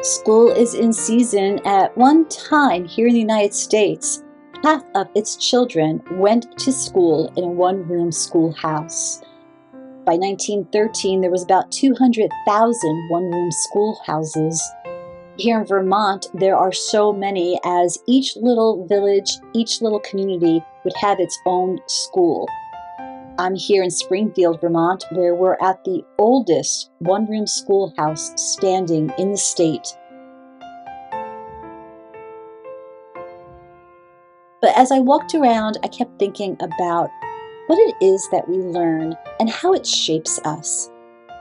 School is in season. At one time here in the United States, half of its children went to school in a one-room schoolhouse. By 1913, there was about 200,000 one-room schoolhouses. Here in Vermont, there are so many, as each little village, each little community would have its own school. I'm here in Springfield, Vermont, where we're at the oldest one-room schoolhouse standing in the state. But as I walked around, I kept thinking about what it is that we learn and how it shapes us.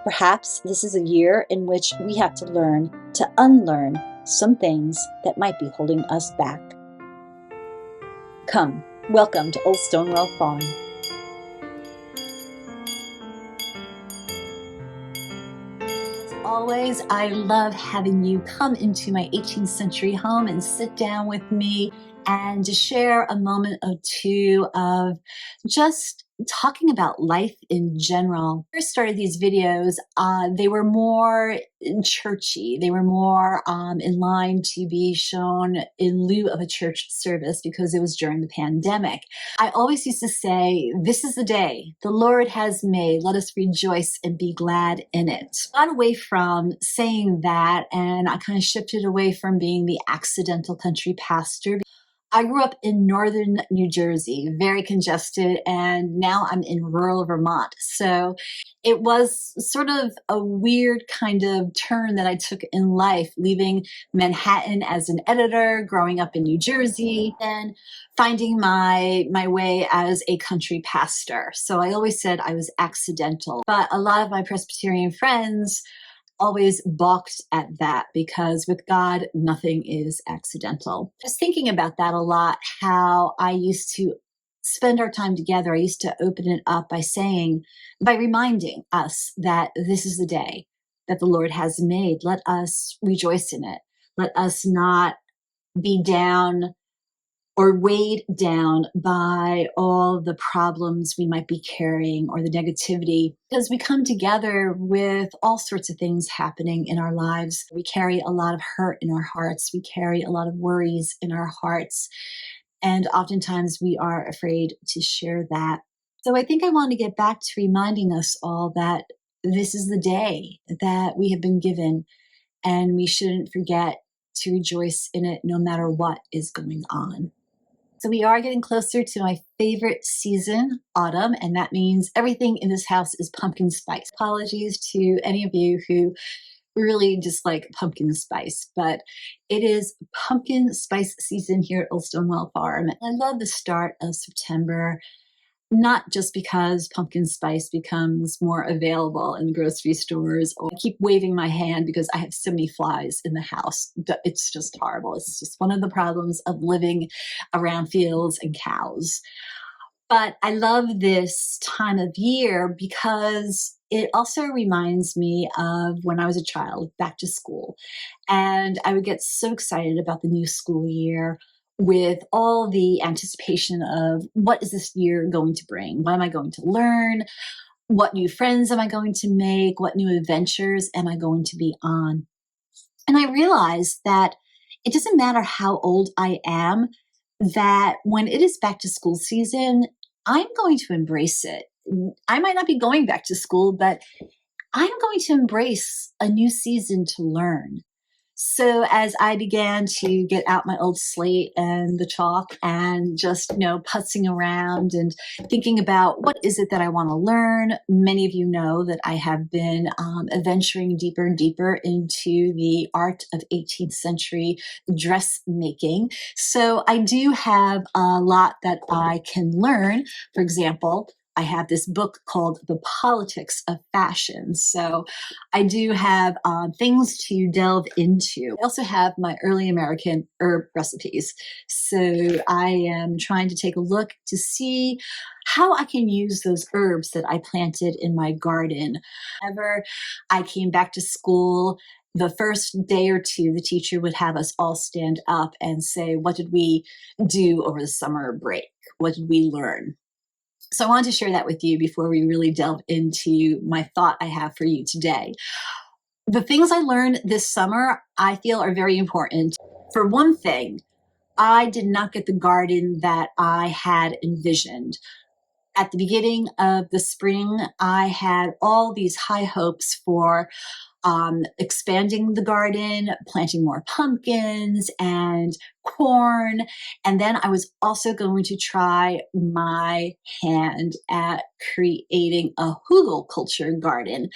Perhaps this is a year in which we have to learn to unlearn some things that might be holding us back. Come, welcome to Old Stonewall Farm. Always, I love having you come into my 18th century home and sit down with me and to share a moment or two of just talking about life in general. When I first started these videos, they were more churchy. They were more in line to be shown in lieu of a church service because it was during the pandemic. I always used to say, this is the day the Lord has made. Let us rejoice and be glad in it. I got away from saying that, and I kind of shifted away from being the accidental country pastor. I grew up in northern New Jersey, very congested, and now I'm in rural Vermont. So it was sort of a weird kind of turn that I took in life, leaving Manhattan as an editor, growing up in New Jersey, and finding my way as a country pastor. So I always said I was accidental, but a lot of my Presbyterian friends always balked at that because with God, nothing is accidental. I was thinking about that a lot, how I used to spend our time together. I used to open it up by reminding us that this is the day that the Lord has made. Let us rejoice in it. Let us not be down or weighed down by all the problems we might be carrying or the negativity, because we come together with all sorts of things happening in our lives. We carry a lot of hurt in our hearts. We carry a lot of worries in our hearts. And oftentimes we are afraid to share that. So I think I want to get back to reminding us all that this is the day that we have been given, and we shouldn't forget to rejoice in it no matter what is going on. So we are getting closer to my favorite season, autumn, and that means everything in this house is pumpkin spice. Apologies to any of you who really dislike pumpkin spice, but it is pumpkin spice season here at Old Stonewall Farm. I love the start of September, not just because pumpkin spice becomes more available in the grocery stores. I keep waving my hand because I have so many flies in the house. It's just horrible. It's just one of the problems of living around fields and cows. But I love this time of year because it also reminds me of when I was a child, back to school. And I would get so excited about the new school year with all the anticipation of what is this year going to bring? What am I going to learn? What new friends am I going to make? What new adventures am I going to be on? And I realized that it doesn't matter how old I am, that when it is back to school season, I'm going to embrace it. I might not be going back to school, but I'm going to embrace a new season to learn. So as I began to get out my old slate and the chalk and just, putzing around and thinking about what is it that I want to learn, many of you know that I have been adventuring deeper and deeper into the art of 18th century dressmaking. So I do have a lot that I can learn. For example, I have this book called The Politics of Fashion. So I do have things to delve into. I also have my early American herb recipes. So I am trying to take a look to see how I can use those herbs that I planted in my garden. Whenever I came back to school, the first day or two, the teacher would have us all stand up and say, what did we do over the summer break? What did we learn? So I wanted to share that with you before we really delve into my thought I have for you today. The things I learned this summer, I feel are very important. For one thing, I did not get the garden that I had envisioned. At the beginning of the spring, I had all these high hopes for expanding the garden, planting more pumpkins and corn. And then I was also going to try my hand at creating a hugelkultur garden.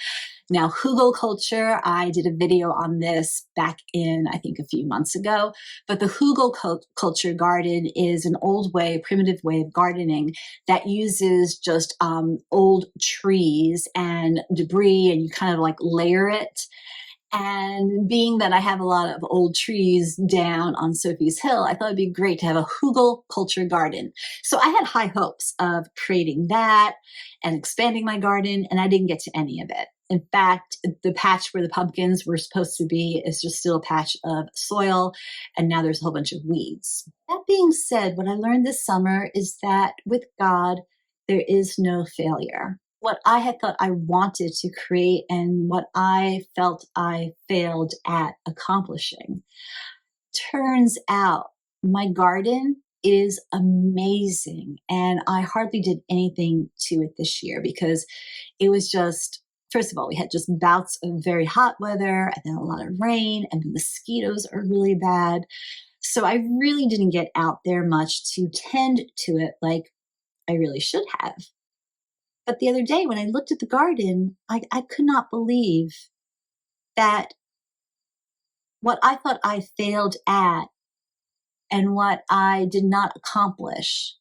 Now, hugelkultur, I did a video on this back in, I think, a few months ago, but the hugelkultur garden is an old way, primitive way of gardening that uses just old trees and debris, and you kind of like layer it. And being that I have a lot of old trees down on Sophie's Hill, I thought it'd be great to have a hugelkultur garden. So I had high hopes of creating that and expanding my garden, and I didn't get to any of it. In fact, the patch where the pumpkins were supposed to be is just still a patch of soil, and now there's a whole bunch of weeds. That being said, what I learned this summer is that with God, there is no failure. What I had thought I wanted to create and what I felt I failed at accomplishing. Turns out my garden is amazing, and I hardly did anything to it this year because it was just, first of all, we had just bouts of very hot weather and then a lot of rain, and the mosquitoes are really bad. So I really didn't get out there much to tend to it like I really should have. But the other day when I looked at the garden, I could not believe that what I thought I failed at and what I did not accomplish,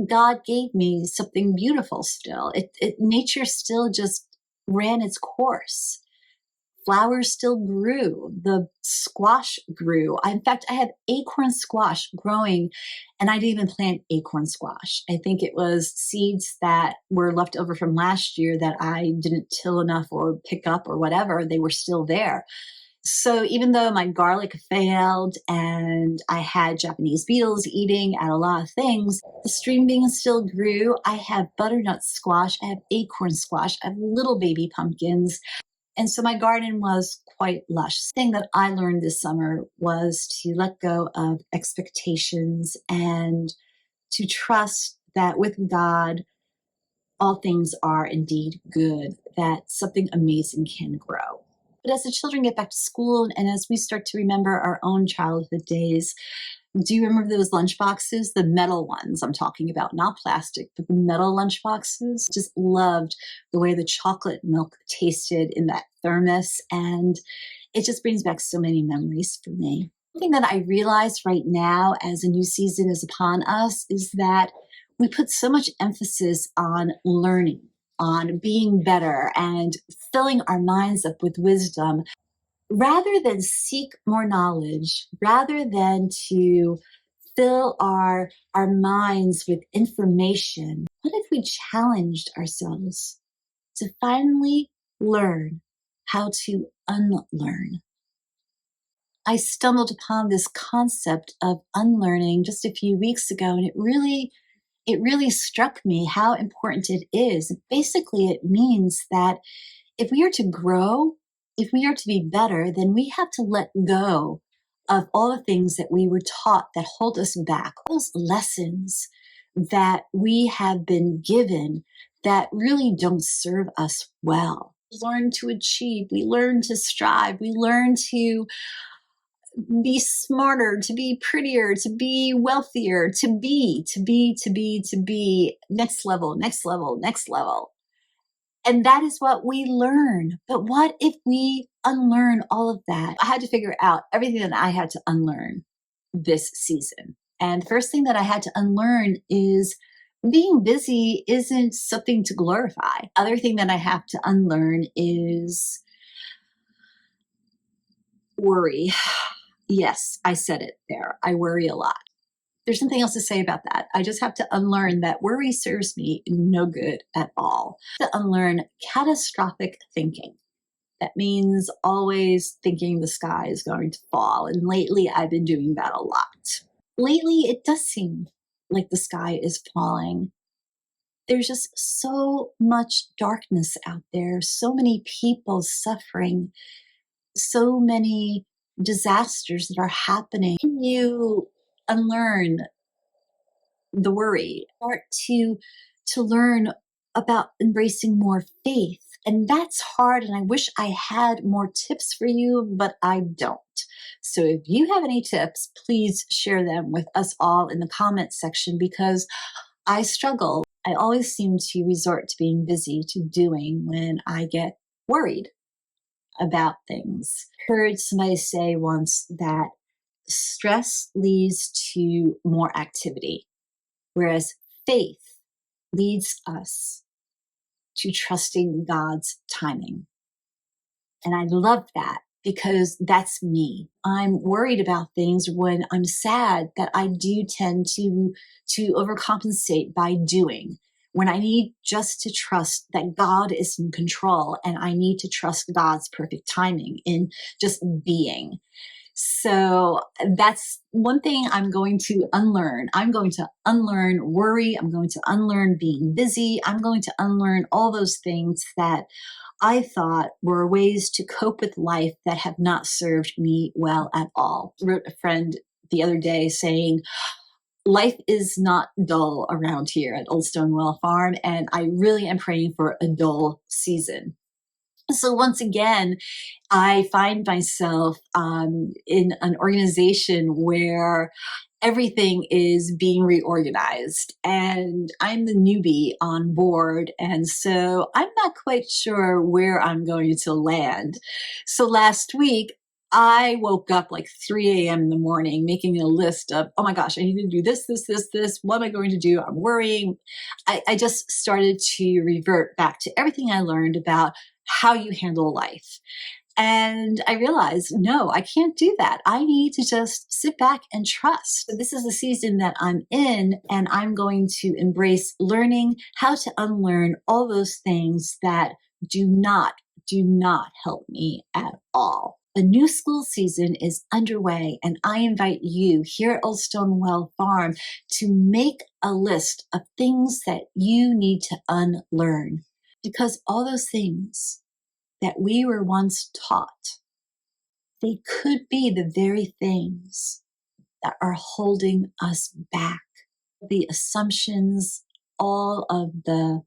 God gave me something beautiful still. Nature still just ran its course. Flowers still grew. The squash grew. In fact, I have acorn squash growing, and I didn't even plant acorn squash. I think it was seeds that were left over from last year that I didn't till enough or pick up or whatever. They were still there. So even though my garlic failed and I had Japanese beetles eating at a lot of things, the string beans still grew. I have butternut squash. I have acorn squash. I have little baby pumpkins. And so my garden was quite lush. The thing that I learned this summer was to let go of expectations and to trust that with God, all things are indeed good, that something amazing can grow. But as the children get back to school and as we start to remember our own childhood days, do you remember those lunch boxes? The metal ones I'm talking about, not plastic, but the metal lunch boxes. Just loved the way the chocolate milk tasted in that thermos. And it just brings back so many memories for me. Something that I realize right now as a new season is upon us is that we put so much emphasis on learning, on being better and filling our minds up with wisdom rather than seek more knowledge, rather than to fill our minds with information, what if we challenged ourselves to finally learn how to unlearn? I stumbled upon this concept of unlearning just a few weeks ago, and it really struck me how important it is. Basically, it means that if we are to grow, if we are to be better, then we have to let go of all the things that we were taught that hold us back, those lessons that we have been given that really don't serve us well. We learn to achieve, we learn to strive, we learn to be smarter, to be prettier, to be wealthier, to be next level, next level, next level. And that is what we learn. But what if we unlearn all of that? I had to figure out everything that I had to unlearn this season. And the first thing that I had to unlearn is being busy isn't something to glorify. Other thing that I have to unlearn is worry. Yes, I said it there. I worry a lot. There's nothing else to say about that. I just have to unlearn that worry serves me no good at all. To unlearn catastrophic thinking. That means always thinking the sky is going to fall. And lately I've been doing that a lot. Lately it does seem like the sky is falling. There's just so much darkness out there, so many people suffering, so many disasters that are happening. Can you unlearn the worry, start to learn about embracing more faith? And that's hard, and I wish I had more tips for you, but I don't. So if you have any tips, please share them with us all in the comments section, because I struggle. I always seem to resort to being busy, to doing, when I get worried about things. I heard somebody say once that stress leads to more activity, whereas faith leads us to trusting God's timing. And I love that, because that's me. I'm worried about things when I'm sad, that I do tend to overcompensate by doing, when I need just to trust that God is in control, and I need to trust God's perfect timing in just being. So that's one thing I'm going to unlearn. I'm going to unlearn worry. I'm going to unlearn being busy. I'm going to unlearn all those things that I thought were ways to cope with life that have not served me well at all. I wrote a friend the other day saying, life is not dull around here at Old Stonewall Farm, and I really am praying for a dull season. So once again, I find myself in an organization where everything is being reorganized, and I'm the newbie on board. And so I'm not quite sure where I'm going to land. So last week, I woke up like 3 a.m. in the morning making a list of, oh my gosh, I need to do this, this, this, this. What am I going to do? I'm worrying. I just started to revert back to everything I learned about how you handle life. And I realized, no, I can't do that. I need to just sit back and trust. So this is the season that I'm in, and I'm going to embrace learning how to unlearn all those things that do not help me at all. The new school season is underway, and I invite you here at Old Stonewall Farm to make a list of things that you need to unlearn, because all those things that we were once taught, they could be the very things that are holding us back. The assumptions, all of the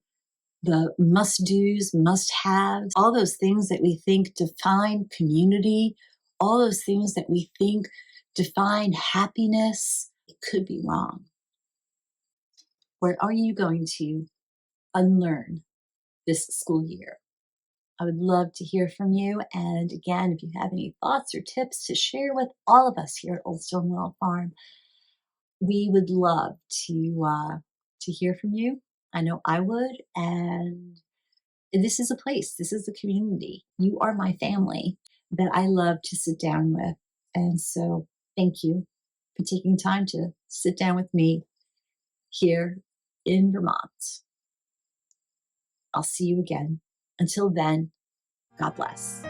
must-dos, must-haves, all those things that we think define community, all those things that we think define happiness, it could be wrong. What are you going to unlearn this school year? I would love to hear from you. And again, if you have any thoughts or tips to share with all of us here at Old Stonewall Farm, we would love to hear from you. I know I would. And this is a place, this is a community. You are my family that I love to sit down with. And so thank you for taking time to sit down with me here in Vermont. I'll see you again. Until then, God bless.